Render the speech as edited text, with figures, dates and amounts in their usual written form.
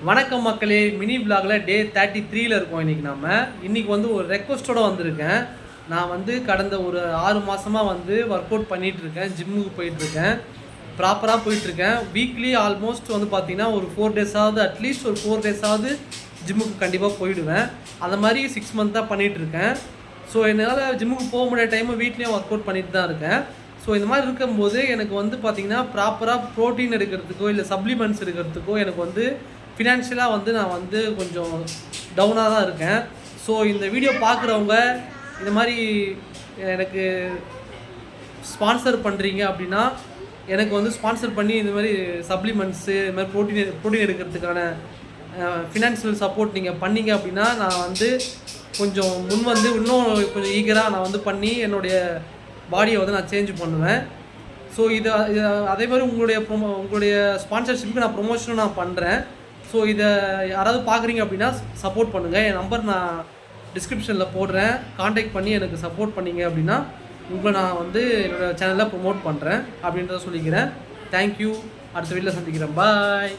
வணக்கம் மக்களே, மினி விலாகில் டே 33ல் இருக்கோம். இன்றைக்கி வந்து ஒரு ரெக்வஸ்ட்டோடு வந்திருக்கேன். நான் வந்து கடந்த ஒரு 6 மாதமாக வந்து ஒர்க் அவுட் பண்ணிகிட்ருக்கேன். ஜிம்முக்கு போயிட்டுருக்கேன், ப்ராப்பராக போயிட்டுருக்கேன். வீக்லி ஆல்மோஸ்ட் வந்து பார்த்திங்கன்னா ஒரு 4 டேஸாவது, அட்லீஸ்ட் ஒரு 4 டேஸாவது ஜிம்முக்கு கண்டிப்பாக போயிடுவேன். அந்த மாதிரி 6 மந்த்தாக பண்ணிகிட்ருக்கேன். ஸோ என்னால் ஜிம்முக்கு போக முடியாத டைமு வீட்லேயும் ஒர்க் அவுட் பண்ணிட்டு தான் இருக்கேன். ஸோ இந்த மாதிரி இருக்கும்போது எனக்கு வந்து பார்த்திங்கன்னா ப்ராப்பராக ப்ரோட்டீன் எடுக்கிறதுக்கோ இல்லை சப்ளிமெண்ட்ஸ் எடுக்கிறதுக்கோ எனக்கு வந்து ஃபினான்ஷியலாக வந்து நான் வந்து கொஞ்சம் டவுனாக தான் இருக்கேன். ஸோ இந்த வீடியோ பார்க்குறவங்க இந்த மாதிரி எனக்கு ஸ்பான்சர் பண்ணுறீங்க அப்படின்னா, எனக்கு வந்து ஸ்பான்சர் பண்ணி இந்த மாதிரி சப்ளிமெண்ட்ஸு இது மாதிரி ப்ரோட்டீன் எடுக்கிறதுக்கான ஃபினான்ஷியல் சப்போர்ட் நீங்கள் பண்ணீங்க அப்படின்னா, நான் வந்து கொஞ்சம் முன் வந்து இன்னும் கொஞ்சம் ஈகராக நான் வந்து பண்ணி என்னுடைய பாடியை வந்து நான் சேஞ்ச் பண்ணுவேன். ஸோ அதே மாதிரி உங்களுடைய ஸ்பான்சர்ஷிப்புக்கு நான் ப்ரொமோஷனும் நான் பண்ணுறேன். ஸோ இதை யாராவது பார்க்குறீங்க அப்படின்னா சப்போர்ட் பண்ணுங்கள். என் நம்பர் நான் டிஸ்கிரிப்ஷனில் போடுறேன். காண்டாக்ட் பண்ணி எனக்கு சப்போர்ட் பண்ணிங்க அப்படின்னா உங்களை நான் வந்து என்னோடய சேனலில் ப்ரொமோட் பண்ணுறேன் அப்படின்றத சொல்லிக்கிறேன். தேங்க்யூ. அடுத்த வீடியோவில் சந்திக்கிறேன். பாய்.